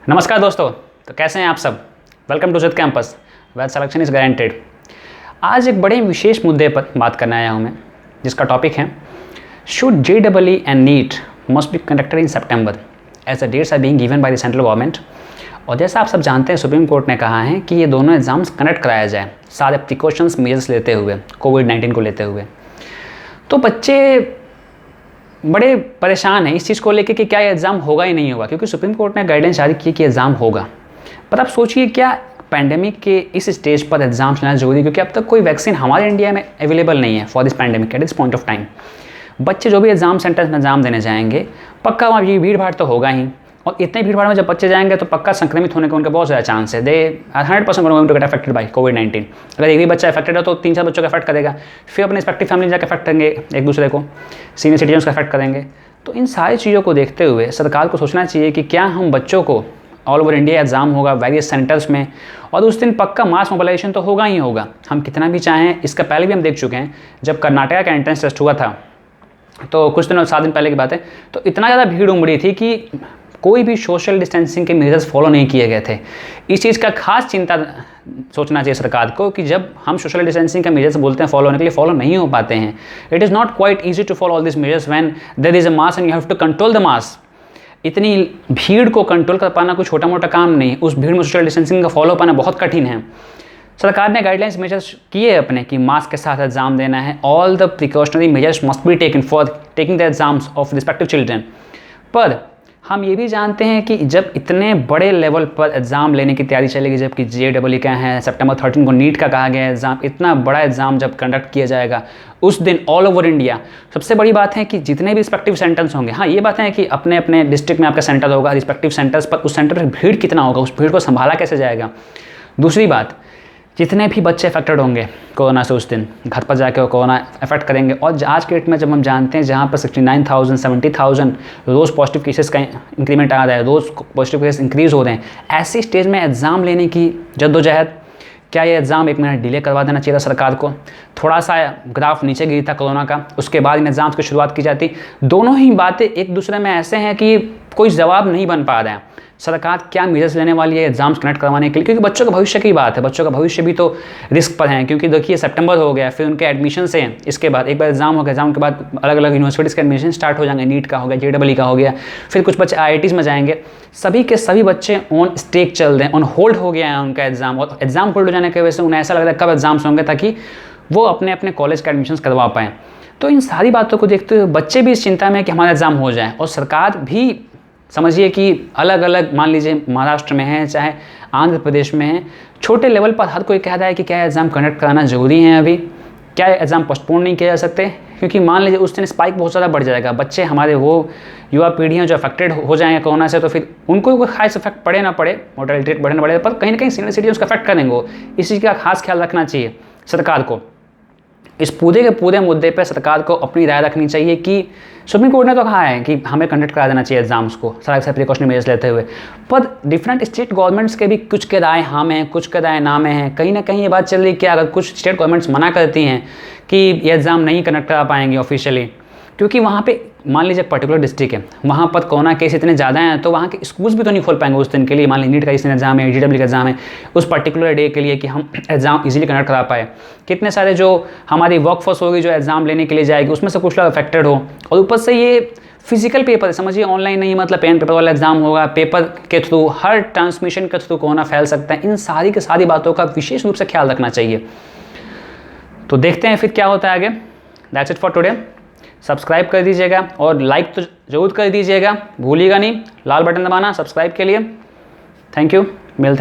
नमस्कार दोस्तों, तो कैसे हैं आप सब। वेलकम टू जित campus well selection is guaranteed. आज एक बड़े विशेष मुद्दे पर बात करने आया हूं मैं, जिसका टॉपिक है should JEE and NEET must be conducted in September as the dates are being given by the central government. और जैसा आप सब जानते हैं, सुप्रीम कोर्ट ने कहा है कि ये दोनों एग्जाम्स कंडक्ट कराया जाए सारे प्रिकॉशंस मेजर्स लेते हुए, कोविड-19 को लेते हुए। तो बच्चे बड़े परेशान हैं इस चीज़ को लेके कि क्या ये एग्ज़ाम होगा ही नहीं होगा, क्योंकि सुप्रीम कोर्ट ने गाइडेंस जारी की कि एग्ज़ाम होगा। पर आप सोचिए, क्या पैंडेमिक के इस स्टेज पर एग्ज़ाम्स लेना जरूरी है, क्योंकि अब तक कोई वैक्सीन हमारे इंडिया में अवेलेबल नहीं है for this pandemic at this point of time. बच्चे जो भी एग्ज़ाम सेंटर्स में एग्ज़ाम देने जाएंगे, पक्का वहाँ ये भीड़ भाड़ तो होगा ही, और इतने भीड़ भाड़ में जब बच्चे जाएंगे तो पक्का संक्रमित होने का उनका बहुत ज़्यादा चांस है। They 100% going to get affected by कोविड-19। अगर एक भी बच्चा अफेक्टेड हो तो 3-4 बच्चों को अफेक्ट करेगा, फिर अपने रिस्पेक्टिव फैमिली जाकर अफेक्ट करेंगे, एक दूसरे को, सीनियर सिटीजन्स को अफेक्ट करेंगे। तो इन सारी चीज़ों को देखते हुए सरकार को सोचना चाहिए कि क्या हम बच्चों को ऑल ओवर इंडिया एग्ज़ाम होगा वेरियस सेंटर्स में, और उस दिन पक्का मास मोबिलाइजेशन तो होगा ही होगा, हम कितना भी चाहें। इसका पहले भी हम देख चुके हैं, जब कर्नाटका का एंट्रेंस टेस्ट हुआ था तो कुछ दिन और 7 दिन पहले की बात है, तो इतना ज़्यादा भीड़ उमड़ी थी कि कोई भी सोशल डिस्टेंसिंग के मेजर्स फॉलो नहीं किए गए थे। इस चीज़ का खास चिंता सोचना चाहिए सरकार को कि जब हम सोशल डिस्टेंसिंग के मेजर्स बोलते हैं फॉलो होने के लिए, फॉलो नहीं हो पाते हैं। It is not quite easy to follow all this measures when there is a mass and you have to control the mass. इतनी भीड़ को कंट्रोल कर पाना कोई छोटा मोटा काम नहीं, उस भीड़ में सोशल डिस्टेंसिंग का फॉलो पाना बहुत कठिन है। सरकार ने गाइडलाइंस मेजर्स किए अपने कि मास्क के साथ एग्जाम देना है, all the precautionary measures must be taken for taking the exams of respective children. पर हम ये भी जानते हैं कि जब इतने बड़े लेवल पर एग्ज़ाम लेने की तैयारी चलेगी, जबकि JEE का है, सितंबर 13 को नीट का कहा गया है एग्ज़ाम, इतना बड़ा एग्ज़ाम जब कंडक्ट किया जाएगा उस दिन ऑल ओवर इंडिया, सबसे बड़ी बात है कि जितने भी रिस्पेक्टिव सेंटर्स होंगे, हाँ ये बात है कि अपने अपने डिस्ट्रिक्ट में आपका सेंटर होगा, रिस्पेक्टिव सेंटर्स पर उस सेंटर पर भीड़ कितना होगा, उस भीड़ को संभाला कैसे जाएगा। दूसरी बात, जितने भी बच्चे अफेक्टेड होंगे कोरोना से उस दिन घर पर जाकर कोरोना अफेक्ट करेंगे, और आज के डेट में जब हम जानते हैं जहाँ पर 69,000 70,000 रोज़ पॉजिटिव केसेस का इंक्रीमेंट आ रहा है, रोज़ पॉजिटिव केस इंक्रीज़ हो रहे हैं, ऐसी स्टेज में एग्ज़ाम लेने की जद्दोजहद, क्या ये एग्ज़ाम 1 महीना डिले करवा देना चाहिए था सरकार को। थोड़ा सा ग्राफ नीचे गिरी था कोरोना का, उसके बाद इन एग्ज़ाम्स की शुरुआत की जाती। दोनों ही बातें एक दूसरे में ऐसे हैं कि कोई जवाब नहीं बन पा रहा है। सरकार क्या मेजर्स लेने वाली है एग्जाम्स कनेक्ट करवाने के लिए, क्योंकि बच्चों का भविष्य की बात है, बच्चों का भविष्य भी तो रिस्क पर है। क्योंकि देखिए सितंबर हो गया, फिर उनके एडमिशन्स हैं, इसके बाद एक बार एग्जाम हो गया, एग्जाम के बाद अलग अलग यूनिवर्सिटीज़ के एडमिशन स्टार्ट हो जाएंगे, नीट का हो गया, JEE का हो गया, फिर कुछ बच्चे IITs में जाएंगे। सभी के सभी बच्चे ऑन स्टेक चल रहे हैं, ऑन होल्ड हो गया है उनका एग्जाम, और एग्जाम होल्ड हो जाने की वजह से उन्हें ऐसा लग रहा है कब एग्जाम्स होंगे ताकि वो अपने अपने कॉलेज के एडमिशन करवा पाएँ। तो इन सारी बातों को देखते हुए बच्चे भी इस चिंता में कि हमारा एग्जाम हो जाए, और सरकार भी समझिए कि अलग अलग, मान लीजिए महाराष्ट्र में है चाहे आंध्र प्रदेश में है, छोटे लेवल पर हर कोई कह रहा है कि क्या एग्ज़ाम कंडक्ट कराना ज़रूरी है, अभी क्या एग्ज़ाम पोस्टपोन नहीं किया जा सकते, क्योंकि मान लीजिए उस दिन स्पाइक बहुत ज़्यादा बढ़ जाएगा, बच्चे हमारे वो युवा पीढ़ियाँ जो अफेक्टेड हो जाएंगे कोरोना से, तो फिर उनको कोई खास इफेक्ट पड़े ना पड़े, मोर्टेलिटी रेट बढ़े ना बढ़े, पर कहीं ना कहीं सीनियर सिटीजन उसका अफेक्ट करेंगे वो। इस चीज़ का खास ख्याल रखना चाहिए सरकार को। इस पूरे के पूरे मुद्दे पर सरकार को अपनी राय रखनी चाहिए कि सुप्रीम कोर्ट ने तो कहा है कि हमें कंडक्ट करा देना चाहिए एग्जाम्स को सारे प्रिकॉशनरी मेजर्स लेते हुए, पर डिफरेंट स्टेट गवर्नमेंट्स के भी कुछ के राय हाँ में हैं, कुछ के राय ना में हैं। कहीं ना कहीं ये बात चल रही है कि अगर कुछ स्टेट गवर्नमेंट्स मना करती हैं कि ये एग्ज़ाम नहीं कंडक्ट करा पाएंगे ऑफिशियली, क्योंकि वहाँ पे मान लीजिए पर्टिकुलर डिस्ट्रिक्ट है, वहाँ पर कोरोना केस इतने ज़्यादा हैं तो वहाँ के स्कूल्स भी तो नहीं खोल पाएंगे उस दिन के लिए। मान लीजिए नीट का इस एग्जाम है, JEE का एग्जाम है, उस पर्टिकुलर डे के लिए कि हम एग्ज़ाम इजीली कंडक्ट करा पाए। कितने सारे जो हमारी वर्कफोर्स होगी जो एग्ज़ाम लेने के लिए जाएगी, उसमें से कुछ लोग अफेक्टेड हो, और ऊपर से ये फिजिकल पेपर, समझिए ऑनलाइन नहीं, मतलब पेन पेपर वाला एग्जाम होगा, पेपर के थ्रू, हर ट्रांसमिशन के थ्रू कोरोना फैल सकता है। इन सारी की सारी बातों का विशेष रूप से ख्याल रखना चाहिए। तो देखते हैं फिर क्या होता है आगे। That's it for today. Subscribe कर दीजिएगा और लाइक तो जरूर कर दीजिएगा, भूलिएगा नहीं लाल बटन दबाना सब्सक्राइब के लिए। थैंक यू, मिलते हैं।